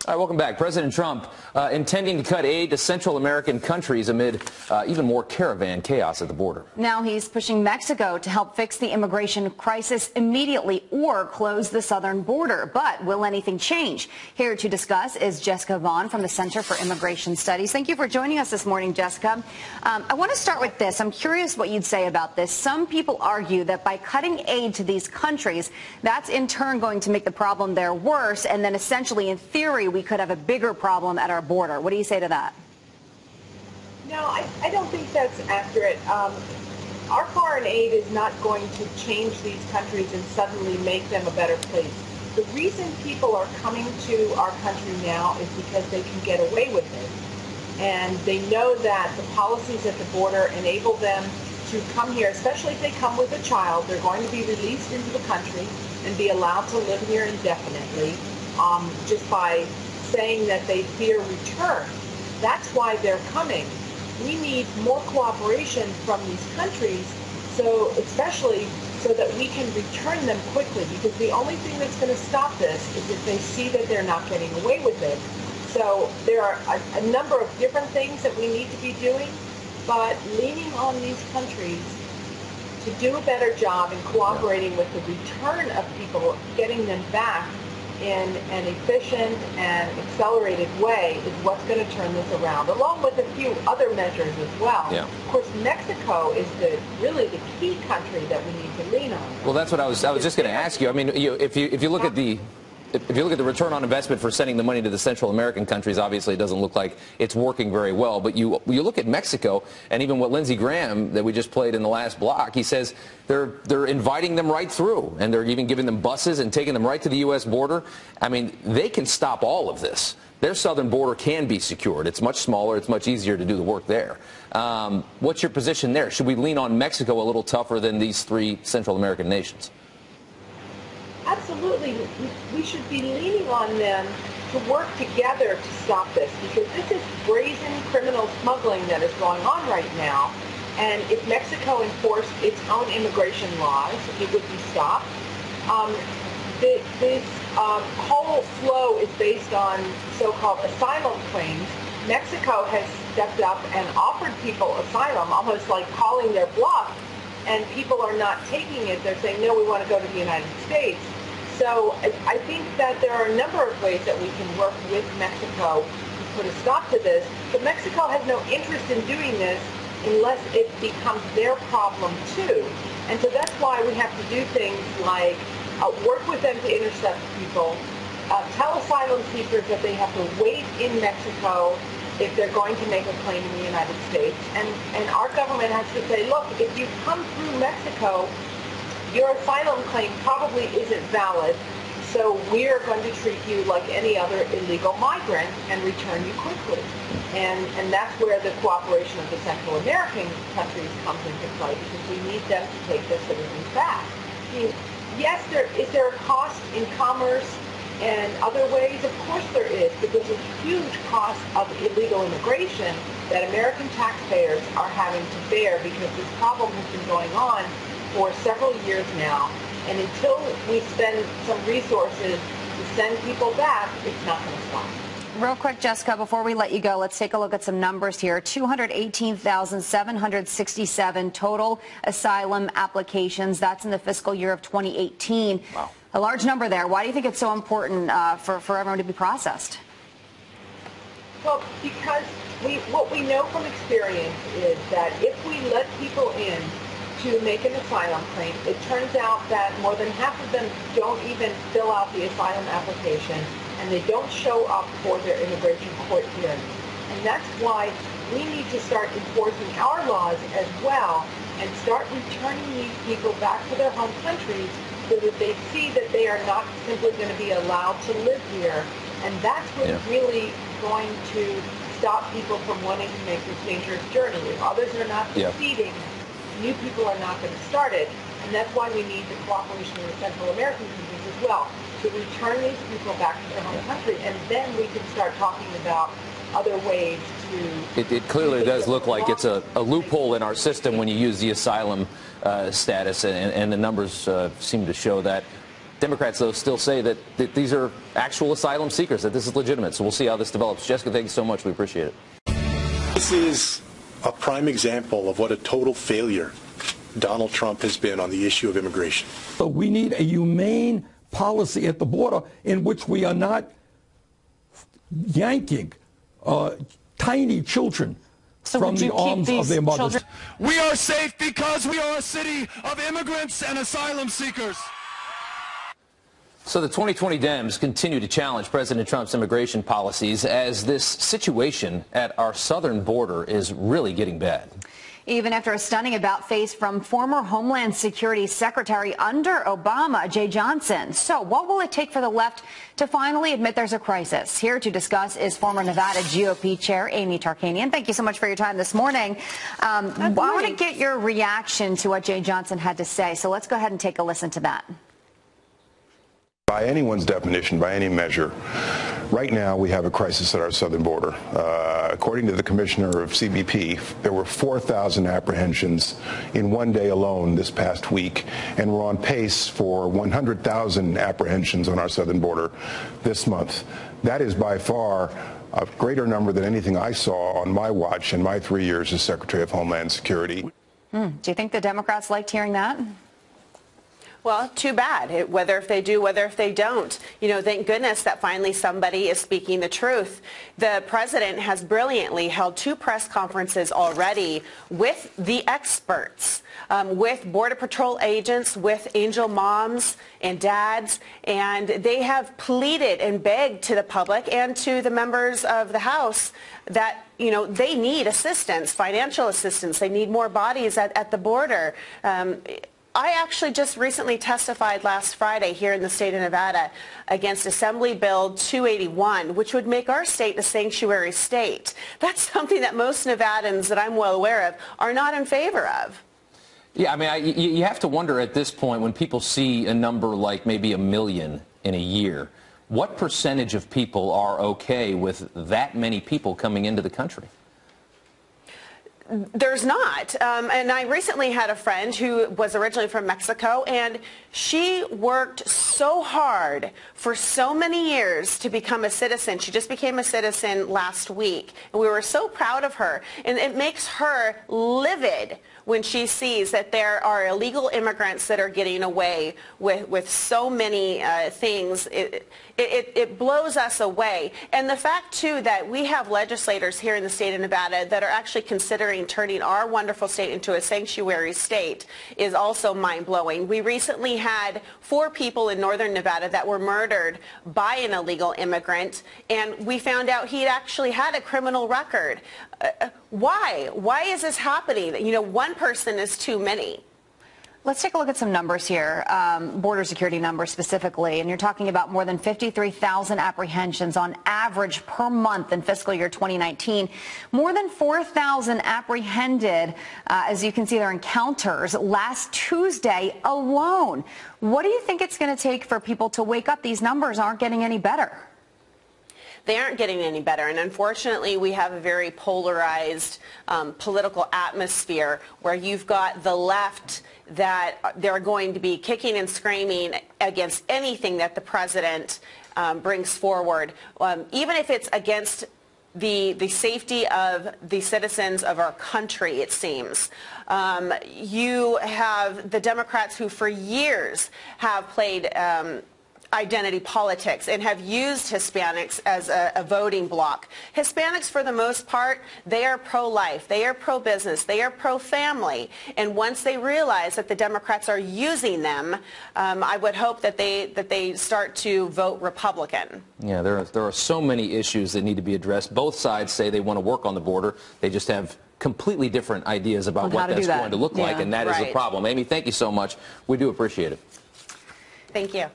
All right, welcome back. President Trump intending to cut aid to Central American countries amid even more caravan chaos at the border. Now he's pushing Mexico to help fix the immigration crisis immediately or close the southern border. But will anything change? Here to discuss is Jessica Vaughn from the Center for Immigration Studies. Thank you for joining us this morning, Jessica. I want to start with this. I'm curious what you'd say about this. Some people argue that by cutting aid to these countries, that's in turn going to make the problem there worse, and then essentially, in theory, we could have a bigger problem at our border. What do you say to that? No, I don't think that's accurate. Our foreign aid is not going to change these countries and suddenly make them a better place. The reason people are coming to our country now is because they can get away with it. And they know that the policies at the border enable them to come here, especially if they come with a child. They're going to be released into the country and be allowed to live here indefinitely just by saying that they fear return. That's why they're coming. We need more cooperation from these countries, so especially so that we can return them quickly, because the only thing that's going to stop this is if they see that they're not getting away with it. So there are a number of different things that we need to be doing, but leaning on these countries to do a better job in cooperating with the return of people, getting them back in an efficient and accelerated way is what's going to turn this around, along with a few other measures as well. Yeah. Of course, Mexico is really the key country that we need to lean on. Well, that's what I was just going to ask you. I mean, if you look at the return on investment for sending the money to the Central American countries, obviously it doesn't look like it's working very well. But you look at Mexico, and even what Lindsey Graham, that we just played in the last block, he says they're inviting them right through, and they're even giving them buses and taking them right to the U.S. border. I mean, they can stop all of this. Their southern border can be secured. It's much smaller. It's much easier to do the work there. What's your position there? Should we lean on Mexico a little tougher than these three Central American nations? Absolutely. We should be leaning on them to work together to stop this, because this is brazen criminal smuggling that is going on right now. And if Mexico enforced its own immigration laws, it would be stopped. This whole flow is based on so-called asylum claims. Mexico has stepped up and offered people asylum, almost like calling their bluff, and people are not taking it. They're saying, no, we want to go to the United States. So I think that there are a number of ways that we can work with Mexico to put a stop to this. But Mexico has no interest in doing this unless it becomes their problem too. And so that's why we have to do things like work with them to intercept people, tell asylum seekers that they have to wait in Mexico if they're going to make a claim in the United States. And our government has to say, look, if you come through Mexico, your asylum claim probably isn't valid, so we're going to treat you like any other illegal migrant and return you quickly. And that's where the cooperation of the Central American countries comes into play, because we need them to take their citizens back. I mean, yes, is there a cost in commerce and other ways? Of course there is, because there's a huge cost of illegal immigration that American taxpayers are having to bear, because this problem has been going on for several years now, and until we spend some resources to send people back, it's not going to stop. Real quick, Jessica, before we let you go, let's take a look at some numbers here. 218,767 total asylum applications. That's in the fiscal year of 2018. Wow. A large number there. Why do you think it's so important for everyone to be processed? Well, because what we know from experience is that if we let people in to make an asylum claim, it turns out that more than half of them don't even fill out the asylum application, and they don't show up for their immigration court hearings. And that's why we need to start enforcing our laws as well and start returning these people back to their home countries so that they see that they are not simply going to be allowed to live here. And that's what's really going to stop people from wanting to make this dangerous journey. If others are not succeeding, new people are not going to start it, and that's why we need the cooperation of the Central American countries as well, to return these people back to their home country, and then we can start talking about other ways to... It clearly does look like it's a loophole in our system when you use the asylum status, and the numbers seem to show that. Democrats, though, still say that these are actual asylum seekers, that this is legitimate. So we'll see how this develops. Jessica, thank you so much. We appreciate it. This is a prime example of what a total failure Donald Trump has been on the issue of immigration. So we need a humane policy at the border in which we are not yanking tiny children from the arms of their mothers. We are safe because we are a city of immigrants and asylum seekers. So the 2020 Dems continue to challenge President Trump's immigration policies as this situation at our southern border is really getting bad. Even after a stunning about-face from former Homeland Security Secretary under Obama, Jeh Johnson. So what will it take for the left to finally admit there's a crisis? Here to discuss is former Nevada GOP Chair Amy Tarkanian. Thank you so much for your time this morning. I want to get your reaction to what Jeh Johnson had to say. So let's go ahead and take a listen to that. By anyone's definition, by any measure, right now we have a crisis at our southern border. According to the commissioner of CBP, there were 4,000 apprehensions in one day alone this past week, and we're on pace for 100,000 apprehensions on our southern border this month. That is by far a greater number than anything I saw on my watch in my 3 years as Secretary of Homeland Security. Do you think the Democrats liked hearing that? Well, too bad. Whether if they do, whether if they don't. You know, thank goodness that finally somebody is speaking the truth. The president has brilliantly held 2 press conferences already with the experts, with Border Patrol agents, with angel moms and dads, and they have pleaded and begged to the public and to the members of the House that, you know, they need assistance, financial assistance. They need more bodies at the border. I actually just recently testified last Friday here in the state of Nevada against Assembly Bill 281, which would make our state a sanctuary state. That's something that most Nevadans that I'm well aware of are not in favor of. Yeah, I mean, you have to wonder at this point when people see a number like maybe 1 million in a year, what percentage of people are okay with that many people coming into the country? There's not. And I recently had a friend who was originally from Mexico, and she worked so hard for so many years to become a citizen. She just became a citizen last week, and we were so proud of her. And it makes her livid when she sees that there are illegal immigrants that are getting away with so many things. It blows us away. And the fact, too, that we have legislators here in the state of Nevada that are actually considering turning our wonderful state into a sanctuary state is also mind-blowing. We recently had 4 people in northern Nevada that were murdered by an illegal immigrant, and we found out he actually had a criminal record. Why? Why is this happening? You know, one person is too many. Let's take a look at some numbers here, border security numbers specifically, and you're talking about more than 53,000 apprehensions on average per month in fiscal year 2019. More than 4,000 apprehended, as you can see, their encounters last Tuesday alone. What do you think it's going to take for people to wake up? These numbers aren't getting any better. They aren't getting any better, and unfortunately we have a very polarized political atmosphere where you've got the left that they're going to be kicking and screaming against anything that the president brings forward, even if it's against the safety of the citizens of our country, it seems. You have the Democrats who for years have played identity politics and have used Hispanics as a voting bloc. Hispanics, for the most part, they are pro-life, they are pro-business, they are pro-family. And once they realize that the Democrats are using them, I would hope that they start to vote Republican. Yeah, there are so many issues that need to be addressed. Both sides say they want to work on the border. They just have completely different ideas about what that's going to look like, and that is the problem. Amy, thank you so much. We do appreciate it. Thank you.